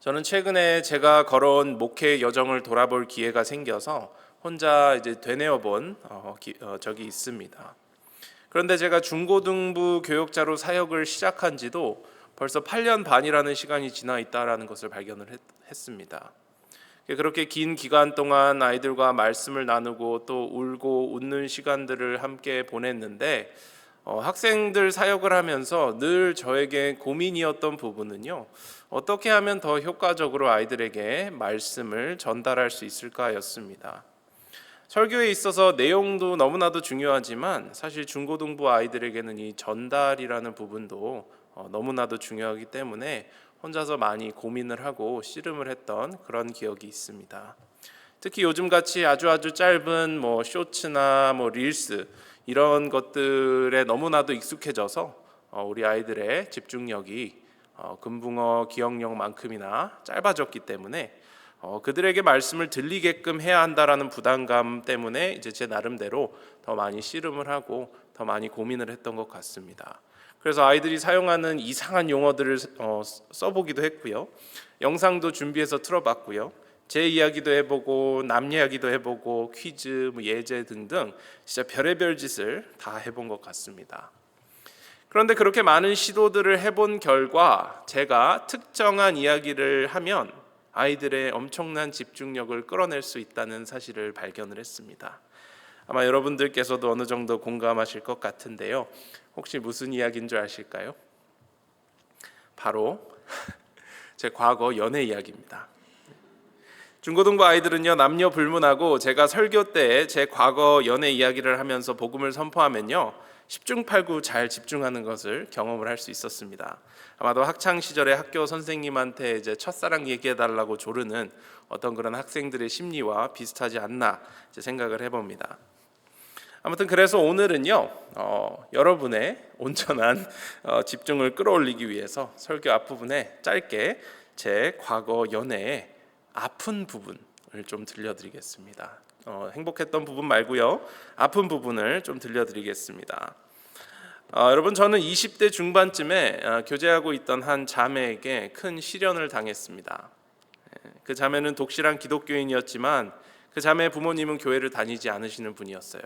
저는 최근에 제가 걸어온 목회 여정을 돌아볼 기회가 생겨서 혼자 이제 되뇌어 본 적이 있습니다. 그런데 제가 중고등부 교육자로 사역을 시작한 지도 벌써 8년 반이라는 시간이 지나 있다라는 것을 발견을 했습니다. 그렇게 긴 기간 동안 아이들과 말씀을 나누고 또 울고 웃는 시간들을 함께 보냈는데 학생들 사역을 하면서 늘 저에게 고민이었던 부분은요, 어떻게 하면 더 효과적으로 아이들에게 말씀을 전달할 수 있을까였습니다. 설교에 있어서 내용도 너무나도 중요하지만 사실 중고등부 아이들에게는 이 전달이라는 부분도 너무나도 중요하기 때문에 혼자서 많이 고민을 하고 씨름을 했던 그런 기억이 있습니다. 특히 요즘같이 아주 짧은 쇼츠나 릴스 이런 것들에 너무나도 익숙해져서 우리 아이들의 집중력이 금붕어 기억력만큼이나 짧아졌기 때문에 그들에게 말씀을 들리게끔 해야 한다라는 부담감 때문에 이제 제 나름대로 더 많이 씨름을 하고 더 많이 고민을 했던 것 같습니다. 그래서 아이들이 사용하는 이상한 용어들을 써보기도 했고요. 영상도 준비해서 틀어봤고요. 제 이야기도 해보고 남 이야기도 해보고 퀴즈, 예제 등등 진짜 별의별 짓을 다 해본 것 같습니다. 그런데 그렇게 많은 시도들을 해본 결과 제가 특정한 이야기를 하면 아이들의 엄청난 집중력을 끌어낼 수 있다는 사실을 발견을 했습니다. 아마 여러분들께서도 어느 정도 공감하실 것 같은데요. 혹시 무슨 이야기인 줄 아실까요? 바로 제 과거 연애 이야기입니다. 중고등부 아이들은요, 남녀 불문하고 제가 설교 때 제 과거 연애 이야기를 하면서 복음을 선포하면요, 10중 8구 잘 집중하는 것을 경험을 할 수 있었습니다. 아마도 학창 시절에 학교 선생님한테 이제 첫사랑 얘기해달라고 조르는 어떤 그런 학생들의 심리와 비슷하지 않나 생각을 해봅니다. 아무튼 그래서 오늘은요, 여러분의 온전한 집중을 끌어올리기 위해서 설교 앞부분에 짧게 제 과거 연애의 아픈 부분을 좀 들려드리겠습니다. 행복했던 부분 말고요, 아픈 부분을 좀 들려드리겠습니다. 여러분, 저는 20대 중반쯤에 교제하고 있던 한 자매에게 큰 시련을 당했습니다. 그 자매는 독실한 기독교인이었지만 그 자매의 부모님은 교회를 다니지 않으시는 분이었어요.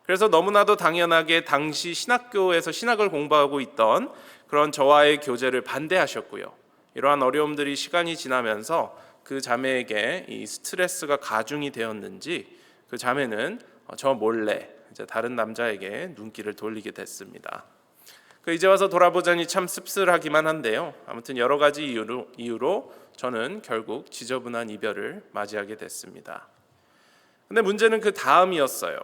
그래서 너무나도 당연하게 당시 신학교에서 신학을 공부하고 있던 그런 저와의 교제를 반대하셨고요. 이러한 어려움들이 시간이 지나면서 그 자매에게 이 스트레스가 가중이 되었는지 그 자매는 저 몰래 이제 다른 남자에게 눈길을 돌리게 됐습니다. 이제 와서 돌아보자니 참 씁쓸하기만 한데요. 아무튼 여러 가지 이유로 저는 결국 지저분한 이별을 맞이하게 됐습니다. 근데 문제는 그 다음이었어요.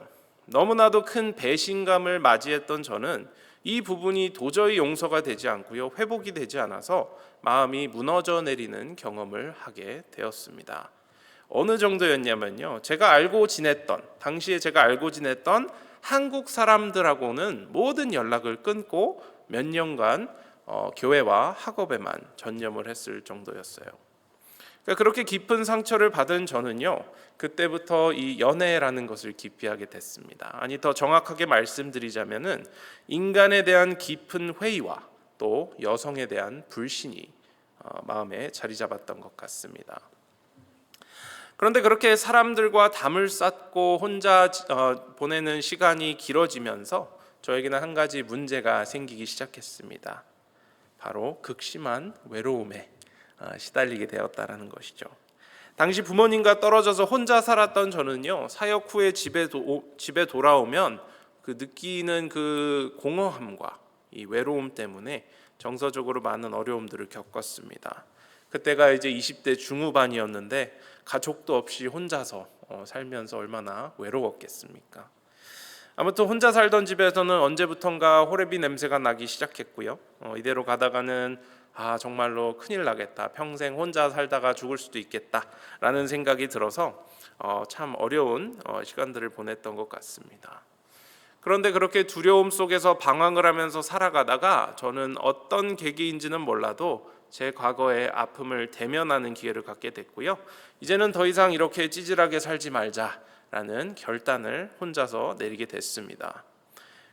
너무나도 큰 배신감을 맞이했던 저는 이 부분이 도저히 용서가 되지 않고요, 회복이 되지 않아서 마음이 무너져 내리는 경험을 하게 되었습니다. 어느 정도였냐면요, 당시에 제가 알고 지냈던 한국 사람들하고는 모든 연락을 끊고 몇 년간 교회와 학업에만 전념을 했을 정도였어요. 그렇게 깊은 상처를 받은 저는요, 그때부터 이 연애라는 것을 기피하게 됐습니다. 아니, 더 정확하게 말씀드리자면은 인간에 대한 깊은 회의와 또 여성에 대한 불신이 마음에 자리 잡았던 것 같습니다. 그런데 그렇게 사람들과 담을 쌓고 혼자 보내는 시간이 길어지면서 저에게는 한 가지 문제가 생기기 시작했습니다. 바로 극심한 외로움에 시달리게 되었다라는 것이죠. 당시 부모님과 떨어져서 혼자 살았던 저는요, 사역 후에 집에 돌아오면 그 느끼는 그 공허함과 이 외로움 때문에 정서적으로 많은 어려움들을 겪었습니다. 그때가 이제 20대 중후반이었는데 가족도 없이 혼자서 살면서 얼마나 외로웠겠습니까? 아무튼 혼자 살던 집에서는 언제부턴가 호레비 냄새가 나기 시작했고요. 이대로 가다가는 정말로 큰일 나겠다, 평생 혼자 살다가 죽을 수도 있겠다라는 생각이 들어서 참 어려운 시간들을 보냈던 것 같습니다. 그런데 그렇게 두려움 속에서 방황을 하면서 살아가다가 저는 어떤 계기인지는 몰라도 제 과거의 아픔을 대면하는 기회를 갖게 됐고요. 이제는 더 이상 이렇게 찌질하게 살지 말자라는 결단을 혼자서 내리게 됐습니다.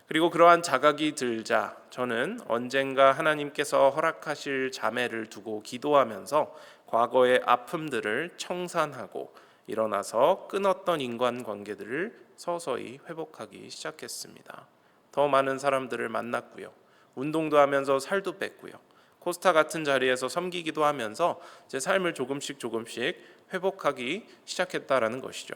그리고 그러한 자각이 들자 저는 언젠가 하나님께서 허락하실 자매를 두고 기도하면서 과거의 아픔들을 청산하고 일어나서 끊었던 인간관계들을 서서히 회복하기 시작했습니다. 더 많은 사람들을 만났고요. 운동도 하면서 살도 뺐고요. 코스타 같은 자리에서 섬기기도 하면서 제 삶을 조금씩 회복하기 시작했다라는 것이죠.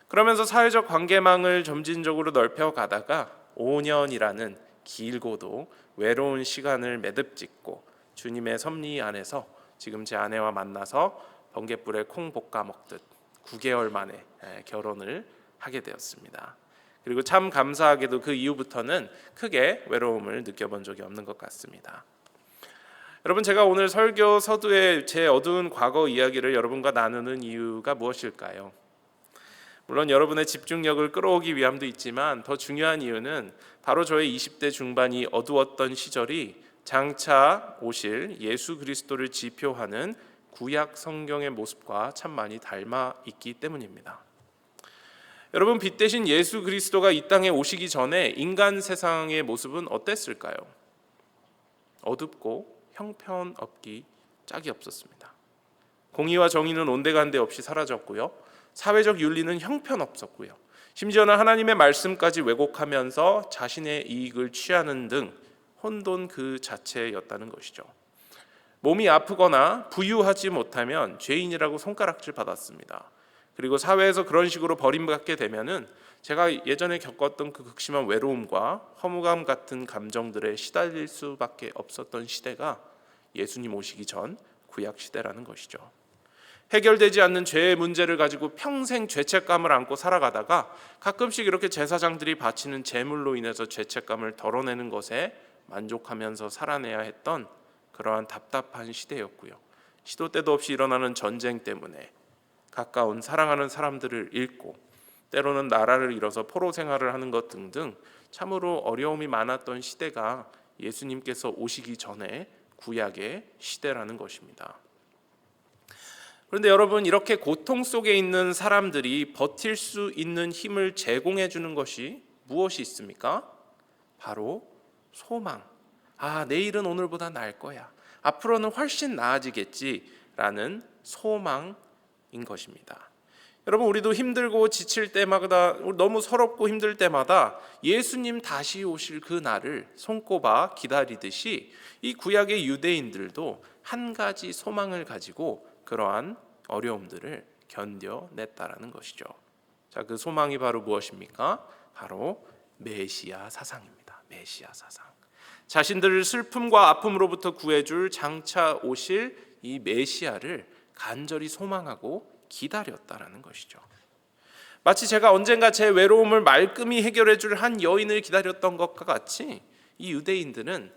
그러면서 사회적 관계망을 점진적으로 넓혀가다가 5년이라는 길고도 외로운 시간을 매듭짓고 주님의 섭리 안에서 지금 제 아내와 만나서 번갯불에 콩 볶아 먹듯 9개월 만에 결혼을 하게 되었습니다. 그리고 참 감사하게도 그 이후부터는 크게 외로움을 느껴본 적이 없는 것 같습니다. 여러분, 제가 오늘 설교 서두에 제 어두운 과거 이야기를 여러분과 나누는 이유가 무엇일까요? 물론 여러분의 집중력을 끌어오기 위함도 있지만 더 중요한 이유는 바로 저의 20대 중반이 어두웠던 시절이 장차 오실 예수 그리스도를 지표하는 구약 성경의 모습과 참 많이 닮아 있기 때문입니다. 여러분, 빛 대신 예수 그리스도가 이 땅에 오시기 전에 인간 세상의 모습은 어땠을까요? 어둡고 형편없기 짝이 없었습니다. 공의와 정의는 온데간데 없이 사라졌고요. 사회적 윤리는 형편없었고요. 심지어는 하나님의 말씀까지 왜곡하면서 자신의 이익을 취하는 등 혼돈 그 자체였다는 것이죠. 몸이 아프거나 부유하지 못하면 죄인이라고 손가락질 받았습니다. 그리고 사회에서 그런 식으로 버림받게 되면은 제가 예전에 겪었던 그 극심한 외로움과 허무감 같은 감정들에 시달릴 수밖에 없었던 시대가 예수님 오시기 전 구약 시대라는 것이죠. 해결되지 않는 죄의 문제를 가지고 평생 죄책감을 안고 살아가다가 가끔씩 이렇게 제사장들이 바치는 제물로 인해서 죄책감을 덜어내는 것에 만족하면서 살아내야 했던 그러한 답답한 시대였고요. 시도 때도 없이 일어나는 전쟁 때문에 가까운 사랑하는 사람들을 잃고 때로는 나라를 잃어서 포로 생활을 하는 것 등등 참으로 어려움이 많았던 시대가 예수님께서 오시기 전에 구약의 시대라는 것입니다. 그런데 여러분, 이렇게 고통 속에 있는 사람들이 버틸 수 있는 힘을 제공해 주는 것이 무엇이 있습니까? 바로 소망. 내일은 오늘보다 나을 거야. 앞으로는 훨씬 나아지겠지라는 소망인 것입니다. 여러분, 우리도 힘들고 지칠 때마다, 너무 서럽고 힘들 때마다 예수님 다시 오실 그 날을 손꼽아 기다리듯이 이 구약의 유대인들도 한 가지 소망을 가지고 그러한 어려움들을 견뎌냈다라는 것이죠. 자, 그 소망이 바로 무엇입니까? 바로 메시아 사상입니다. 메시아 사상. 자신들을 슬픔과 아픔으로부터 구해줄 장차 오실 이 메시아를 간절히 소망하고 기다렸다라는 것이죠. 마치 제가 언젠가 제 외로움을 말끔히 해결해줄 한 여인을 기다렸던 것과 같이 이 유대인들은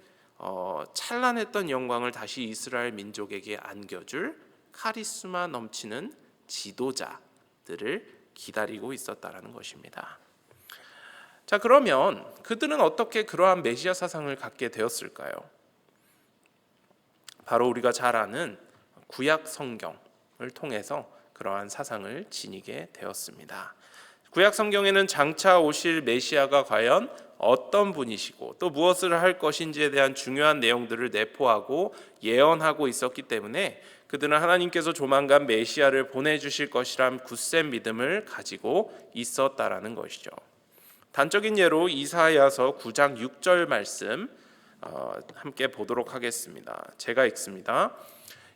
찬란했던 영광을 다시 이스라엘 민족에게 안겨줄 카리스마 넘치는 지도자들을 기다리고 있었다라는 것입니다. 자, 그러면 그들은 어떻게 그러한 메시아 사상을 갖게 되었을까요? 바로 우리가 잘 아는 구약 성경을 통해서 그러한 사상을 지니게 되었습니다. 구약 성경에는 장차 오실 메시아가 과연 어떤 분이시고 또 무엇을 할 것인지에 대한 중요한 내용들을 내포하고 예언하고 있었기 때문에 그들은 하나님께서 조만간 메시아를 보내주실 것이란 굳센 믿음을 가지고 있었다라는 것이죠. 단적인 예로 이사야서 9장 6절 말씀 함께 보도록 하겠습니다. 제가 읽습니다.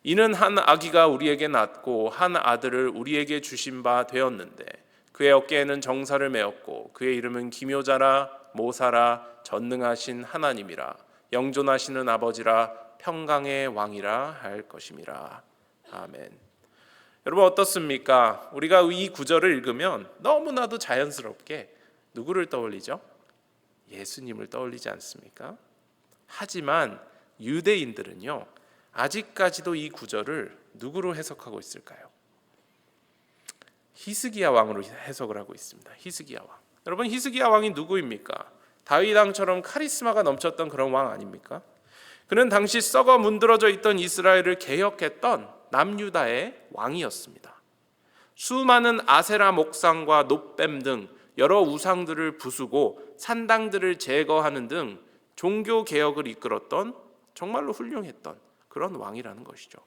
이는 한 아기가 우리에게 낳고 한 아들을 우리에게 주신 바 되었는데 그의 어깨에는 정사를 메었고 그의 이름은 기묘자라 모사라 전능하신 하나님이라 영존하시는 아버지라 평강의 왕이라 할 것임이라. 아멘. 여러분, 어떻습니까? 우리가 이 구절을 읽으면 너무나도 자연스럽게 누구를 떠올리죠? 예수님을 떠올리지 않습니까? 하지만 유대인들은요, 아직까지도 이 구절을 누구로 해석하고 있을까요? 히스기야 왕으로 해석을 하고 있습니다. 히스기야 왕. 여러분, 히스기야 왕이 누구입니까? 다윗 왕처럼 카리스마가 넘쳤던 그런 왕 아닙니까? 그는 당시 썩어 문드러져 있던 이스라엘을 개혁했던 남유다의 왕이었습니다. 수많은 아세라 목상과 놋뱀 등 여러 우상들을 부수고 산당들을 제거하는 등 종교 개혁을 이끌었던 정말로 훌륭했던 그런 왕이라는 것이죠.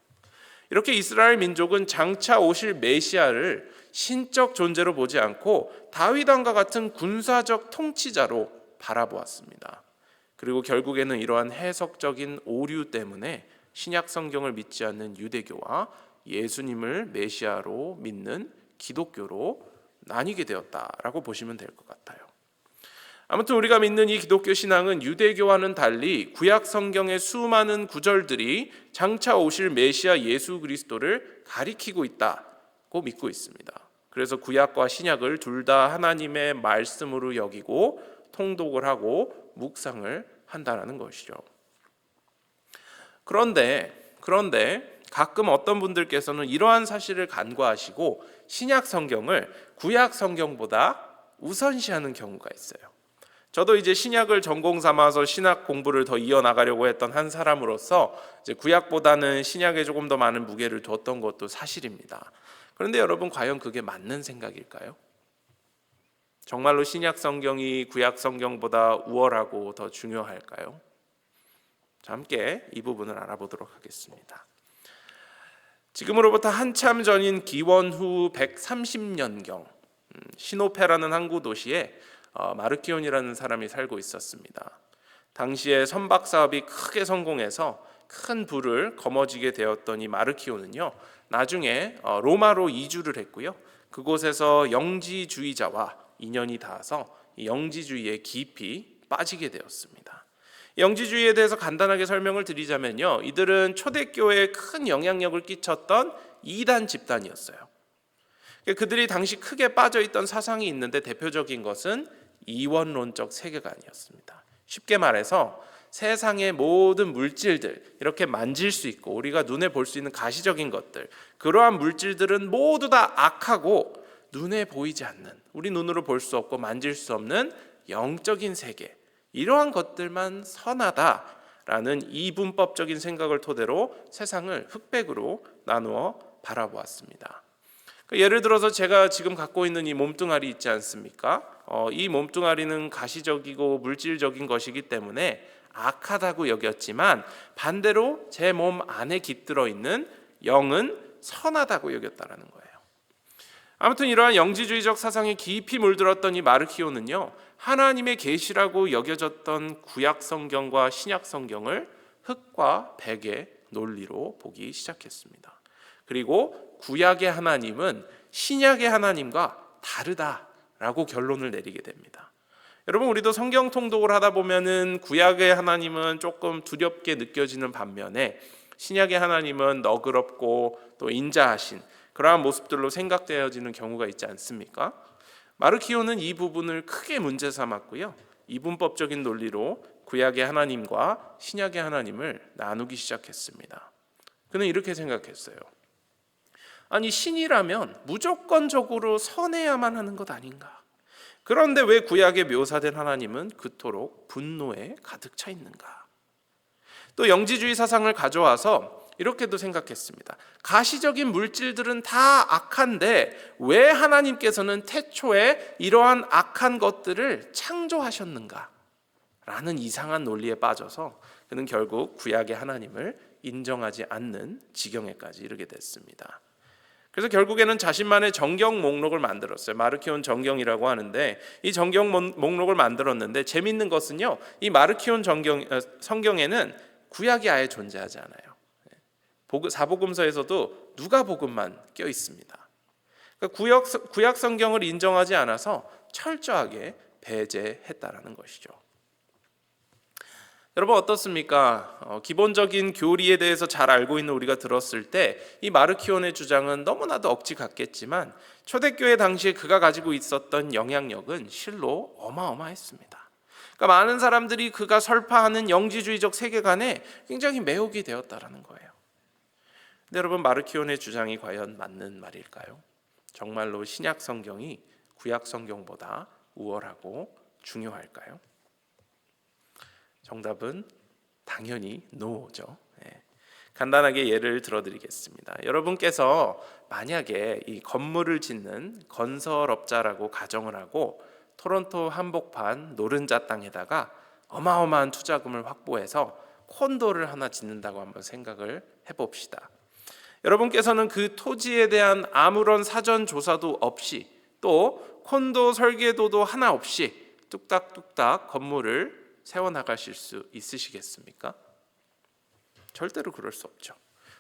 이렇게 이스라엘 민족은 장차 오실 메시아를 신적 존재로 보지 않고 다윗 왕과 같은 군사적 통치자로 바라보았습니다. 그리고 결국에는 이러한 해석적인 오류 때문에 신약 성경을 믿지 않는 유대교와 예수님을 메시아로 믿는 기독교로 나뉘게 되었다라고 보시면 될 것 같아요. 아무튼 우리가 믿는 이 기독교 신앙은 유대교와는 달리 구약 성경의 수많은 구절들이 장차 오실 메시아 예수 그리스도를 가리키고 있다고 믿고 있습니다. 그래서 구약과 신약을 둘 다 하나님의 말씀으로 여기고 통독을 하고 묵상을 한다는 것이죠. 그런데 가끔 어떤 분들께서는 이러한 사실을 간과하시고 신약 성경을 구약 성경보다 우선시하는 경우가 있어요. 저도 이제 신약을 전공 삼아서 신학 공부를 더 이어나가려고 했던 한 사람으로서 이제 구약보다는 신약에 조금 더 많은 무게를 뒀던 것도 사실입니다. 그런데 여러분, 과연 그게 맞는 생각일까요? 정말로 신약 성경이 구약 성경보다 우월하고 더 중요할까요? 자, 함께 이 부분을 알아보도록 하겠습니다. 지금으로부터 한참 전인 기원 후 130년경 시노페라는 항구 도시에 마르키온이라는 사람이 살고 있었습니다. 당시에 선박 사업이 크게 성공해서 큰 부를 거머쥐게 되었던 이 마르키온은요, 나중에 로마로 이주를 했고요. 그곳에서 영지주의자와 인연이 닿아서 영지주의에 깊이 빠지게 되었습니다. 영지주의에 대해서 간단하게 설명을 드리자면요, 이들은 초대교회에 큰 영향력을 끼쳤던 이단 집단이었어요. 그들이 당시 크게 빠져있던 사상이 있는데 대표적인 것은 이원론적 세계관이었습니다. 쉽게 말해서 세상의 모든 물질들, 이렇게 만질 수 있고 우리가 눈에 볼 수 있는 가시적인 것들, 그러한 물질들은 모두 다 악하고 눈에 보이지 않는, 우리 눈으로 볼 수 없고 만질 수 없는 영적인 세계, 이러한 것들만 선하다라는 이분법적인 생각을 토대로 세상을 흑백으로 나누어 바라보았습니다. 예를 들어서 제가 지금 갖고 있는 이 몸뚱아리 있지 않습니까? 이 몸뚱아리는 가시적이고 물질적인 것이기 때문에 악하다고 여겼지만, 반대로 제 몸 안에 깃들어 있는 영은 선하다고 여겼다라는 거예요. 아무튼 이러한 영지주의적 사상에 깊이 물들었던 이 마르키오는요, 하나님의 계시라고 여겨졌던 구약 성경과 신약 성경을 흑과 백의 논리로 보기 시작했습니다. 그리고 구약의 하나님은 신약의 하나님과 다르다라고 결론을 내리게 됩니다. 여러분, 우리도 성경 통독을 하다 보면은 구약의 하나님은 조금 두렵게 느껴지는 반면에 신약의 하나님은 너그럽고 또 인자하신 그러한 모습들로 생각되어지는 경우가 있지 않습니까? 마르키오는 이 부분을 크게 문제 삼았고요, 이분법적인 논리로 구약의 하나님과 신약의 하나님을 나누기 시작했습니다. 그는 이렇게 생각했어요. 아니, 신이라면 무조건적으로 선해야만 하는 것 아닌가? 그런데 왜 구약에 묘사된 하나님은 그토록 분노에 가득 차 있는가? 또 영지주의 사상을 가져와서 이렇게도 생각했습니다. 가시적인 물질들은 다 악한데 왜 하나님께서는 태초에 이러한 악한 것들을 창조하셨는가? 라는 이상한 논리에 빠져서 그는 결국 구약의 하나님을 인정하지 않는 지경에까지 이르게 됐습니다. 그래서 결국에는 자신만의 정경 목록을 만들었어요. 마르키온 정경이라고 하는데, 이 정경 목록을 만들었는데 재미있는 것은요, 이 마르키온 성경에는 구약이 아예 존재하지 않아요. 사복음서에서도 누가복음만 껴 있습니다. 그러니까 구약 성경을 인정하지 않아서 철저하게 배제했다라는 것이죠. 여러분, 어떻습니까? 기본적인 교리에 대해서 잘 알고 있는 우리가 들었을 때 이 마르키온의 주장은 너무나도 억지 같겠지만 초대교회 당시에 그가 가지고 있었던 영향력은 실로 어마어마했습니다. 그러니까 많은 사람들이 그가 설파하는 영지주의적 세계관에 굉장히 매혹이 되었다라는 거예요. 근데 여러분, 마르키온의 주장이 과연 맞는 말일까요? 정말로 신약 성경이 구약 성경보다 우월하고 중요할까요? 정답은 당연히 노죠. 간단하게 예를 들어드리겠습니다. 여러분께서 만약에 이 건물을 짓는 건설업자라고 가정을 하고 토론토 한복판 노른자 땅에다가 어마어마한 투자금을 확보해서 콘도를 하나 짓는다고 한번 생각을 해봅시다. 여러분께서는 그 토지에 대한 아무런 사전 조사도 없이 또 콘도 설계도도 하나 없이 뚝딱뚝딱 건물을 세워나가실 수 있으시겠습니까? 절대로 그럴 수 없죠.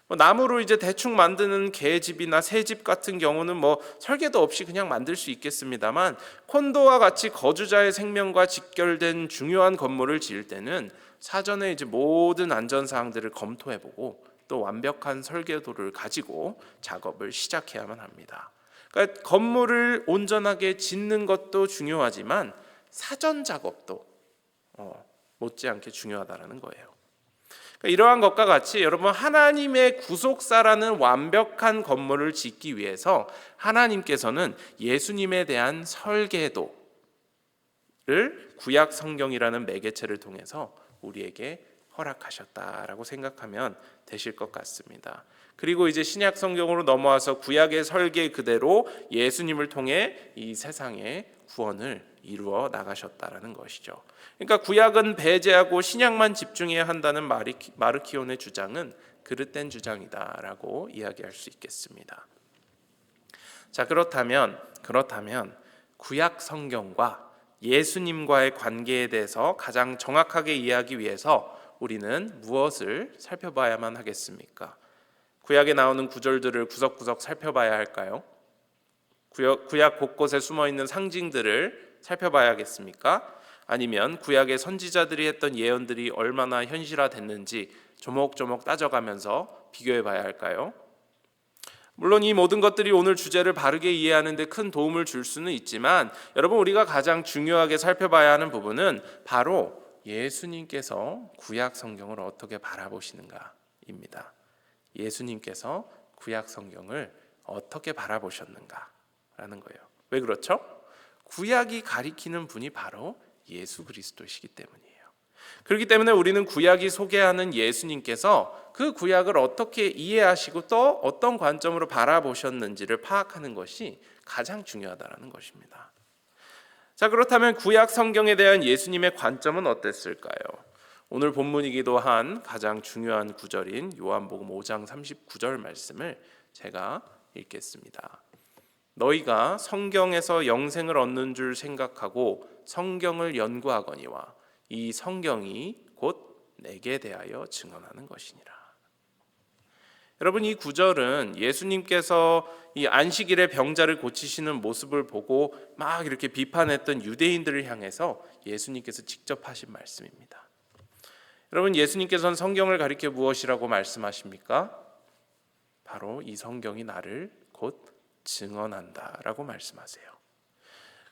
나무로 이제 대충 만드는 개집이나 새집 같은 경우는 설계도 없이 그냥 만들 수 있겠습니다만, 콘도와 같이 거주자의 생명과 직결된 중요한 건물을 지을 때는 사전에 이제 모든 안전 사항들을 검토해보고 또 완벽한 설계도를 가지고 작업을 시작해야만 합니다. 그러니까 건물을 온전하게 짓는 것도 중요하지만 사전 작업도 못지않게 중요하다는 거예요. 그러니까 이러한 것과 같이 여러분, 하나님의 구속사라는 완벽한 건물을 짓기 위해서 하나님께서는 예수님에 대한 설계도를 구약 성경이라는 매개체를 통해서 우리에게 허락하셨다라고 생각하면 되실 것 같습니다. 그리고 이제 신약 성경으로 넘어와서 구약의 설계 그대로 예수님을 통해 이 세상의 구원을 이루어 나가셨다라는 것이죠. 그러니까 구약은 배제하고 신약만 집중해야 한다는 마르키온의 주장은 그릇된 주장이다라고 이야기할 수 있겠습니다. 자, 그렇다면 구약 성경과 예수님과의 관계에 대해서 가장 정확하게 이해하기 위해서 우리는 무엇을 살펴봐야만 하겠습니까? 구약에 나오는 구절들을 구석구석 살펴봐야 할까요? 구약 곳곳에 숨어있는 상징들을 살펴봐야겠습니까? 아니면 구약의 선지자들이 했던 예언들이 얼마나 현실화됐는지 조목조목 따져가면서 비교해봐야 할까요? 물론 이 모든 것들이 오늘 주제를 바르게 이해하는 데 큰 도움을 줄 수는 있지만, 여러분, 우리가 가장 중요하게 살펴봐야 하는 부분은 바로 예수님께서 구약 성경을 어떻게 바라보시는가입니다. 예수님께서 구약 성경을 어떻게 바라보셨는가라는 거예요. 왜 그렇죠? 구약이 가리키는 분이 바로 예수 그리스도이시기 때문이에요. 그렇기 때문에 우리는 구약이 소개하는 예수님께서 그 구약을 어떻게 이해하시고 또 어떤 관점으로 바라보셨는지를 파악하는 것이 가장 중요하다는 것입니다. 자, 그렇다면 구약 성경에 대한 예수님의 관점은 어땠을까요? 오늘 본문이기도 한 가장 중요한 구절인 요한복음 5장 39절 말씀을 제가 읽겠습니다. 너희가 성경에서 영생을 얻는 줄 생각하고 성경을 연구하거니와 이 성경이 곧 내게 대하여 증언하는 것이니라. 여러분, 이 구절은 예수님께서 이 안식일에 병자를 고치시는 모습을 보고 막 이렇게 비판했던 유대인들을 향해서 예수님께서 직접 하신 말씀입니다. 여러분, 예수님께서는 성경을 가리켜 무엇이라고 말씀하십니까? 바로 이 성경이 나를 곧 증언한다라고 말씀하세요.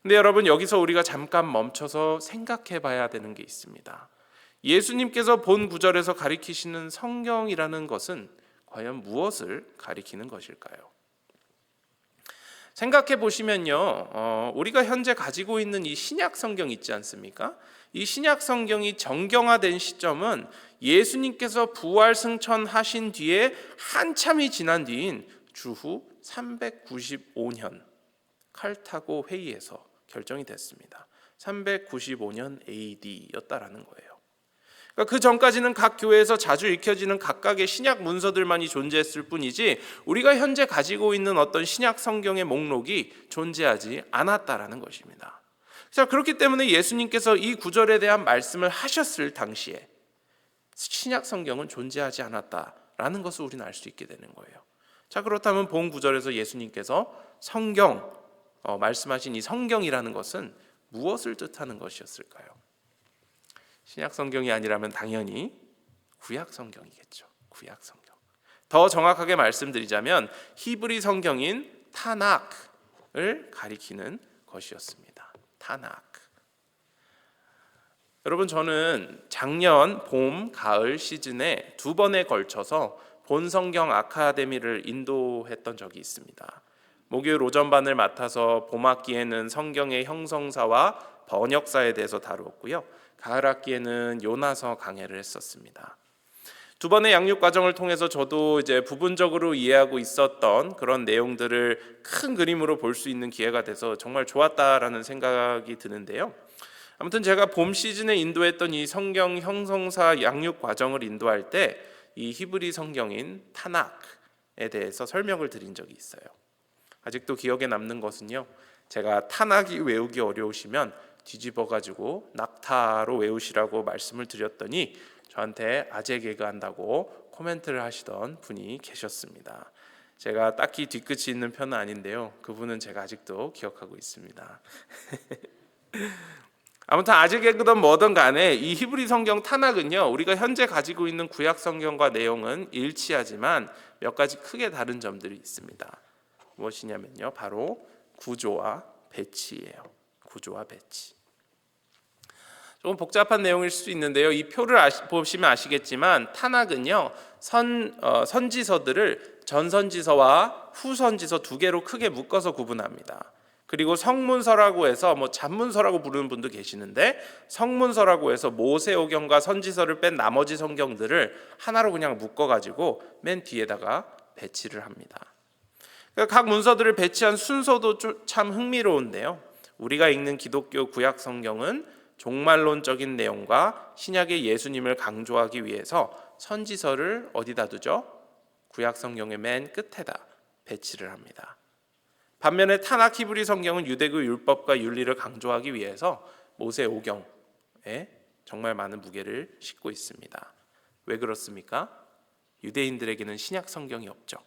근데 여러분, 여기서 우리가 잠깐 멈춰서 생각해 봐야 되는 게 있습니다. 예수님께서 본 구절에서 가리키시는 성경이라는 것은 과연 무엇을 가리키는 것일까요? 생각해 보시면요, 우리가 현재 가지고 있는 이 신약 성경 있지 않습니까? 이 신약 성경이 정경화된 시점은 예수님께서 부활 승천하신 뒤에 한참이 지난 뒤인 주후 395년 칼타고 회의에서 결정이 됐습니다. 395년 AD였다라는 거예요. 그러니까 그 전까지는 각 교회에서 자주 읽혀지는 각각의 신약 문서들만이 존재했을 뿐이지 우리가 현재 가지고 있는 어떤 신약 성경의 목록이 존재하지 않았다라는 것입니다. 자, 그렇기 때문에 예수님께서 이 구절에 대한 말씀을 하셨을 당시에 신약 성경은 존재하지 않았다라는 것을 우리는 알 수 있게 되는 거예요. 자, 그렇다면 본 구절에서 예수님께서 성경 말씀하신 이 성경이라는 것은 무엇을 뜻하는 것이었을까요? 신약 성경이 아니라면 당연히 구약 성경이겠죠. 구약 성경. 더 정확하게 말씀드리자면 히브리 성경인 타낙을 가리키는 것이었습니다. 타낙. 여러분, 저는 작년 봄, 가을 시즌에 2번에 걸쳐서 본 성경 아카데미를 인도했던 적이 있습니다. 목요일 오전반을 맡아서 봄 학기에는 성경의 형성사와 번역사에 대해서 다루었고요. 가을 학기에는 요나서 강해를 했었습니다. 두 번의 양육 과정을 통해서 저도 이제 부분적으로 이해하고 있었던 그런 내용들을 큰 그림으로 볼 수 있는 기회가 돼서 정말 좋았다라는 생각이 드는데요. 아무튼 제가 봄 시즌에 인도했던 이 성경 형성사 양육 과정을 인도할 때 이 히브리 성경인 타낙에 대해서 설명을 드린 적이 있어요. 아직도 기억에 남는 것은요, 제가 타낙이 외우기 어려우시면 뒤집어가지고 낙타로 외우시라고 말씀을 드렸더니 저한테 아재 개그 한다고 코멘트를 하시던 분이 계셨습니다. 제가 딱히 뒤끝이 있는 편은 아닌데요, 그분은 제가 아직도 기억하고 있습니다. 아무튼 아재 개그든 뭐든 간에 이 히브리 성경 타낙은요, 우리가 현재 가지고 있는 구약 성경과 내용은 일치하지만 몇 가지 크게 다른 점들이 있습니다. 무엇이냐면요, 바로 구조와 배치예요. 구조와 배치. 조금 복잡한 내용일 수 있는데요, 이 표를 보시면 아시겠지만 타낙은요, 선지서들을 전선지서와 후선지서 두 개로 크게 묶어서 구분합니다. 그리고 성문서라고 해서 잡문서라고 부르는 분도 계시는데, 성문서라고 해서 모세오경과 선지서를 뺀 나머지 성경들을 하나로 그냥 묶어가지고 맨 뒤에다가 배치를 합니다. 각 문서들을 배치한 순서도 참 흥미로운데요, 우리가 읽는 기독교 구약 성경은 종말론적인 내용과 신약의 예수님을 강조하기 위해서 선지서를 어디다 두죠? 구약 성경의 맨 끝에다 배치를 합니다. 반면에 타낙 히브리 성경은 유대교 율법과 윤리를 강조하기 위해서 모세오경에 정말 많은 무게를 싣고 있습니다. 왜 그렇습니까? 유대인들에게는 신약 성경이 없죠.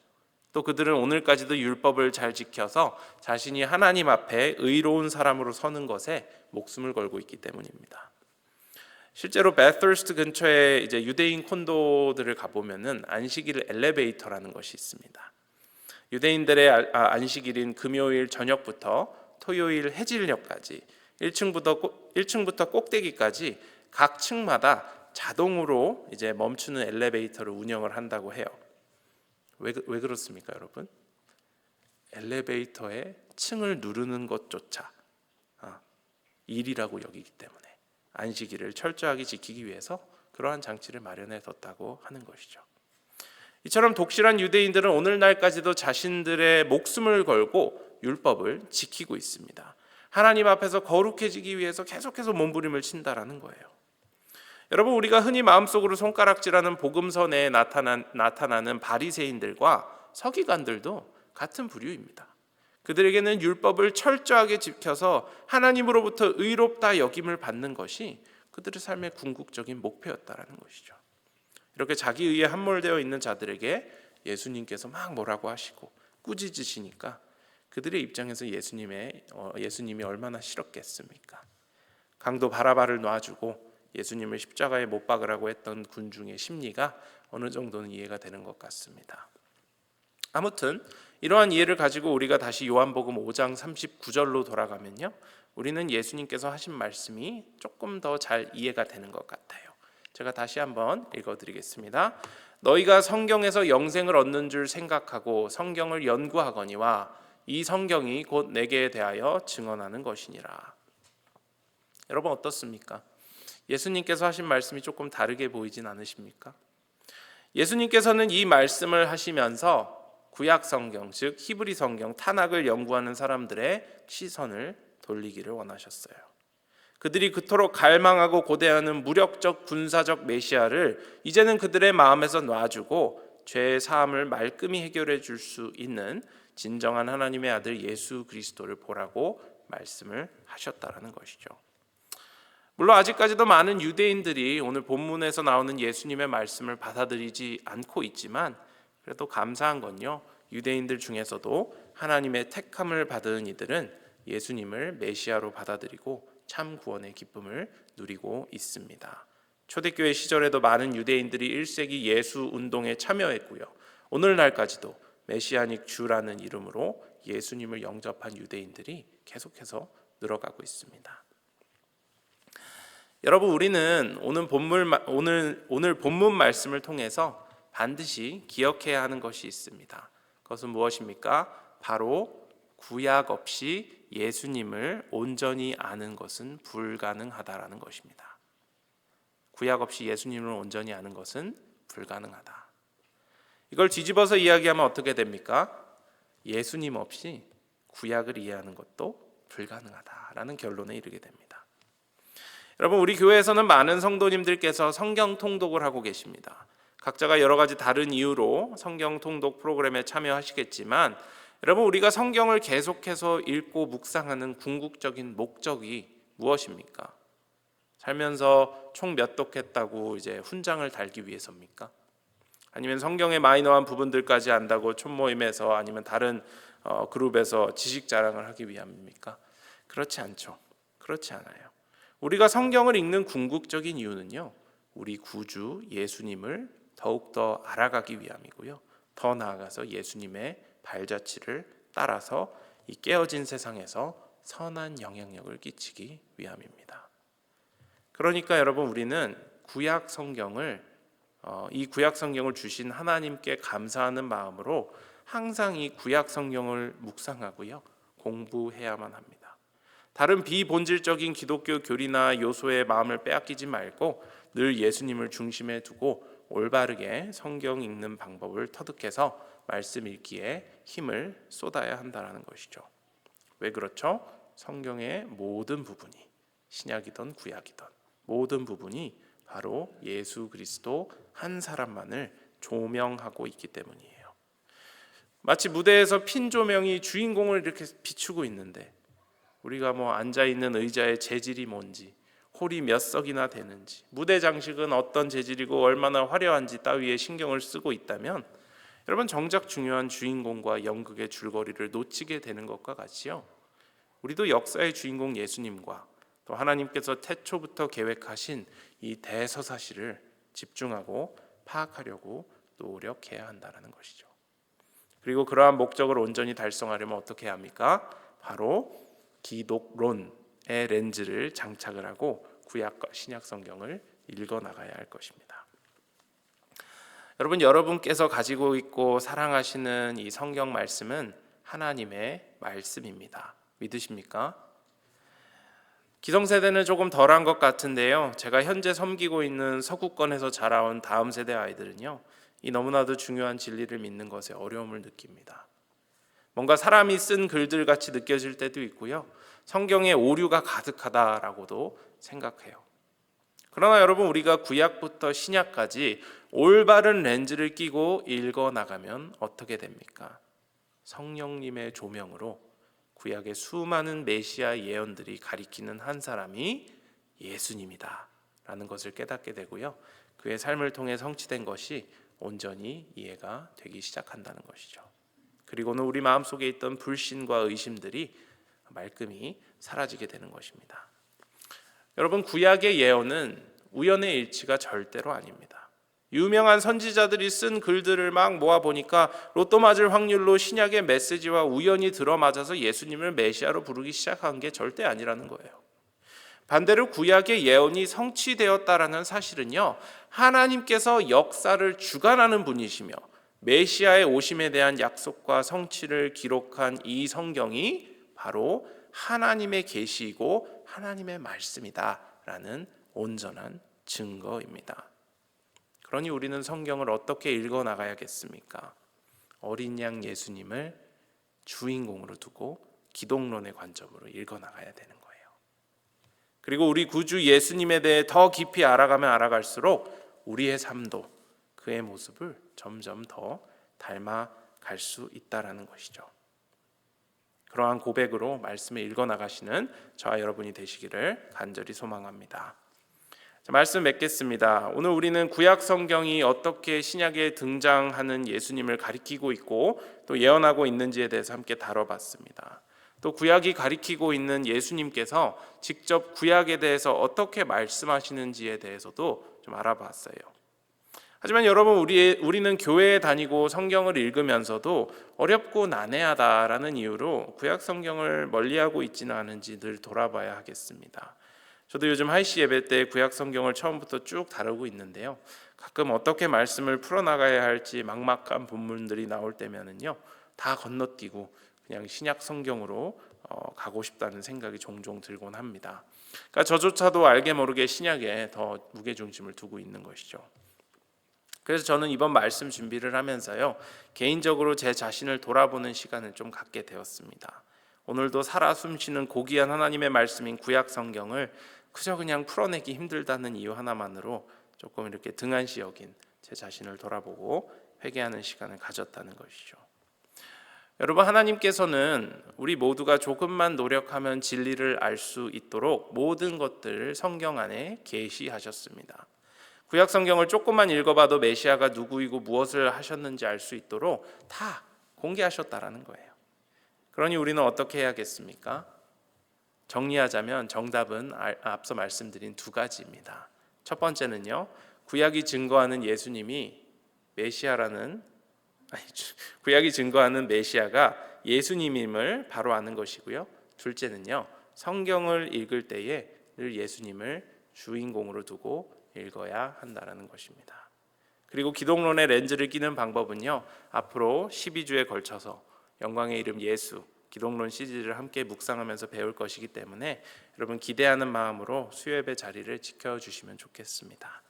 또 그들은 오늘까지도 율법을 잘 지켜서 자신이 하나님 앞에 의로운 사람으로 서는 것에 목숨을 걸고 있기 때문입니다. 실제로 베서스트 근처에 이제 유대인 콘도들을 가보면은 안식일 엘리베이터라는 것이 있습니다. 유대인들의 안식일인 금요일 저녁부터 토요일 해질녘까지 1층부터 꼭대기까지 각 층마다 자동으로 이제 멈추는 엘리베이터를 운영을 한다고 해요. 왜 그렇습니까, 여러분? 엘리베이터의 층을 누르는 것조차 일이라고 여기기 때문에 안식일을 철저하게 지키기 위해서 그러한 장치를 마련해 뒀다고 하는 것이죠. 이처럼 독실한 유대인들은 오늘날까지도 자신들의 목숨을 걸고 율법을 지키고 있습니다. 하나님 앞에서 거룩해지기 위해서 계속해서 몸부림을 친다라는 거예요. 여러분, 우리가 흔히 마음속으로 손가락질하는 복음서 내에 나타나는 바리새인들과 서기관들도 같은 부류입니다. 그들에게는 율법을 철저하게 지켜서 하나님으로부터 의롭다 여김을 받는 것이 그들의 삶의 궁극적인 목표였다라는 것이죠. 이렇게 자기 의에 함몰되어 있는 자들에게 예수님께서 막 뭐라고 하시고 꾸짖으시니까 그들의 입장에서 예수님이 얼마나 싫었겠습니까? 강도 바라바를 놔주고 예수님을 십자가에 못 박으라고 했던 군중의 심리가 어느 정도는 이해가 되는 것 같습니다. 아무튼 이러한 이해를 가지고 우리가 다시 요한복음 5장 39절로 돌아가면요, 우리는 예수님께서 하신 말씀이 조금 더 잘 이해가 되는 것 같아요. 제가 다시 한번 읽어드리겠습니다. 너희가 성경에서 영생을 얻는 줄 생각하고 성경을 연구하거니와 이 성경이 곧 내게 대하여 증언하는 것이니라. 여러분 어떻습니까? 예수님께서 하신 말씀이 조금 다르게 보이진 않으십니까? 예수님께서는 이 말씀을 하시면서 구약 성경, 즉 히브리 성경 타낙을 연구하는 사람들의 시선을 돌리기를 원하셨어요. 그들이 그토록 갈망하고 고대하는 무력적 군사적 메시아를 이제는 그들의 마음에서 놔주고 죄의 사함을 말끔히 해결해 줄 수 있는 진정한 하나님의 아들 예수 그리스도를 보라고 말씀을 하셨다라는 것이죠. 물론 아직까지도 많은 유대인들이 오늘 본문에서 나오는 예수님의 말씀을 받아들이지 않고 있지만, 그래도 감사한 건요, 유대인들 중에서도 하나님의 택함을 받은 이들은 예수님을 메시아로 받아들이고 참 구원의 기쁨을 누리고 있습니다. 초대교회 시절에도 많은 유대인들이 1세기 예수 운동에 참여했고요, 오늘날까지도 메시아닉 주라는 이름으로 예수님을 영접한 유대인들이 계속해서 늘어가고 있습니다. 여러분, 우리는 오늘 본문 말씀을 통해서 반드시 기억해야 하는 것이 있습니다. 그것은 무엇입니까? 바로 구약 없이 예수님을 온전히 아는 것은 불가능하다라는 것입니다. 구약 없이 예수님을 온전히 아는 것은 불가능하다. 이걸 뒤집어서 이야기하면 어떻게 됩니까? 예수님 없이 구약을 이해하는 것도 불가능하다라는 결론에 이르게 됩니다. 여러분, 우리 교회에서는 많은 성도님들께서 성경 통독을 하고 계십니다. 각자가 여러 가지 다른 이유로 성경 통독 프로그램에 참여하시겠지만, 여러분, 우리가 성경을 계속해서 읽고 묵상하는 궁극적인 목적이 무엇입니까? 살면서 총 몇 독했다고 이제 훈장을 달기 위해서입니까? 아니면 성경의 마이너한 부분들까지 안다고 촌모임에서 아니면 다른 그룹에서 지식 자랑을 하기 위함입니까? 그렇지 않죠. 그렇지 않아요. 우리가 성경을 읽는 궁극적인 이유는요, 우리 구주 예수님을 더욱더 알아가기 위함이고요, 더 나아가서 예수님의 발자취를 따라서 이 깨어진 세상에서 선한 영향력을 끼치기 위함입니다. 그러니까 여러분, 우리는 구약 성경을 이 구약 성경을 주신 하나님께 감사하는 마음으로 항상 이 구약 성경을 묵상하고요, 공부해야만 합니다. 다른 비본질적인 기독교 교리나 요소의 마음을 빼앗기지 말고 늘 예수님을 중심에 두고 올바르게 성경 읽는 방법을 터득해서 말씀 읽기에 힘을 쏟아야 한다는 것이죠. 왜 그렇죠? 성경의 모든 부분이, 신약이든 구약이든 모든 부분이 바로 예수 그리스도 한 사람만을 조명하고 있기 때문이에요. 마치 무대에서 핀 조명이 주인공을 이렇게 비추고 있는데, 우리가 앉아 있는 의자의 재질이 뭔지, 홀이 몇 석이나 되는지, 무대 장식은 어떤 재질이고 얼마나 화려한지 따위에 신경을 쓰고 있다면, 여러분, 정작 중요한 주인공과 연극의 줄거리를 놓치게 되는 것과 같이요, 우리도 역사의 주인공 예수님과 또 하나님께서 태초부터 계획하신 이 대서사시를 집중하고 파악하려고 노력해야 한다는 것이죠. 그리고 그러한 목적을 온전히 달성하려면 어떻게 해야 합니까? 바로 기독론의 렌즈를 장착을 하고 구약과 신약 성경을 읽어나가야 할 것입니다. 여러분께서 가지고 있고 사랑하시는 이 성경 말씀은 하나님의 말씀입니다. 믿으십니까? 기성세대는 조금 덜한 것 같은데요, 제가 현재 섬기고 있는 서구권에서 자라온 다음 세대 아이들은요, 이 너무나도 중요한 진리를 믿는 것에 어려움을 느낍니다. 뭔가 사람이 쓴 글들 같이 느껴질 때도 있고요, 성경에 오류가 가득하다라고도 생각해요. 그러나 여러분, 우리가 구약부터 신약까지 올바른 렌즈를 끼고 읽어나가면 어떻게 됩니까? 성령님의 조명으로 구약의 수많은 메시아 예언들이 가리키는 한 사람이 예수님이다 라는 것을 깨닫게 되고요, 그의 삶을 통해 성취된 것이 온전히 이해가 되기 시작한다는 것이죠. 그리고는 우리 마음속에 있던 불신과 의심들이 말끔히 사라지게 되는 것입니다. 여러분, 구약의 예언은 우연의 일치가 절대로 아닙니다. 유명한 선지자들이 쓴 글들을 막 모아보니까 로또 맞을 확률로 신약의 메시지와 우연히 들어맞아서 예수님을 메시아로 부르기 시작한 게 절대 아니라는 거예요. 반대로 구약의 예언이 성취되었다라는 사실은요, 하나님께서 역사를 주관하는 분이시며 메시아의 오심에 대한 약속과 성취를 기록한 이 성경이 바로 하나님의 계시이고 하나님의 말씀이다라는 온전한 증거입니다. 그러니 우리는 성경을 어떻게 읽어나가야겠습니까? 어린 양 예수님을 주인공으로 두고 기독론의 관점으로 읽어나가야 되는 거예요. 그리고 우리 구주 예수님에 대해 더 깊이 알아가면 알아갈수록 우리의 삶도 그의 모습을 점점 더 닮아갈 수 있다는 것이죠. 그러한 고백으로 말씀을 읽어나가시는 저와 여러분이 되시기를 간절히 소망합니다. 말씀 맺겠습니다. 오늘 우리는 구약 성경이 어떻게 신약에 등장하는 예수님을 가리키고 있고 또 예언하고 있는지에 대해서 함께 다뤄봤습니다. 또 구약이 가리키고 있는 예수님께서 직접 구약에 대해서 어떻게 말씀하시는지에 대해서도 좀 알아봤어요. 하지만 여러분, 우리는 교회에 다니고 성경을 읽으면서도 어렵고 난해하다라는 이유로 구약 성경을 멀리하고 있지는 않은지 늘 돌아봐야 하겠습니다. 저도 요즘 하이시 예배 때 구약 성경을 처음부터 쭉 다루고 있는데요, 가끔 어떻게 말씀을 풀어나가야 할지 막막한 본문들이 나올 때면은요, 다 건너뛰고 그냥 신약 성경으로 가고 싶다는 생각이 종종 들곤 합니다. 그러니까 저조차도 알게 모르게 신약에 더 무게중심을 두고 있는 것이죠. 그래서 저는 이번 말씀 준비를 하면서요, 개인적으로 제 자신을 돌아보는 시간을 좀 갖게 되었습니다. 오늘도 살아 숨쉬는 고귀한 하나님의 말씀인 구약 성경을 그저 그냥 풀어내기 힘들다는 이유 하나만으로 조금 이렇게 등한시 여긴 제 자신을 돌아보고 회개하는 시간을 가졌다는 것이죠. 여러분, 하나님께서는 우리 모두가 조금만 노력하면 진리를 알 수 있도록 모든 것들을 성경 안에 계시하셨습니다. 구약 성경을 조금만 읽어봐도 메시아가 누구이고 무엇을 하셨는지 알 수 있도록 다 공개하셨다라는 거예요. 그러니 우리는 어떻게 해야겠습니까? 정리하자면 정답은 앞서 말씀드린 두 가지입니다. 첫 번째는요, 구약이 증거하는 구약이 증거하는 메시아가 예수님임을 바로 아는 것이고요. 둘째는요, 성경을 읽을 때에 늘 예수님을 주인공으로 두고 읽어야 한다는 것입니다. 그리고 기독론의 렌즈를 끼는 방법은요, 앞으로 12주에 걸쳐서 영광의 이름 예수 기독론 시리즈를 함께 묵상하면서 배울 것이기 때문에 여러분 기대하는 마음으로 수요예배 자리를 지켜주시면 좋겠습니다.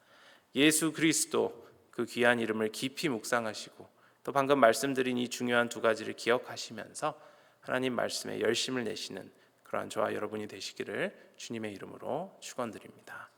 예수 그리스도 그 귀한 이름을 깊이 묵상하시고 또 방금 말씀드린 이 중요한 두 가지를 기억하시면서 하나님 말씀에 열심을 내시는 그러한 저와 여러분이 되시기를 주님의 이름으로 축원드립니다.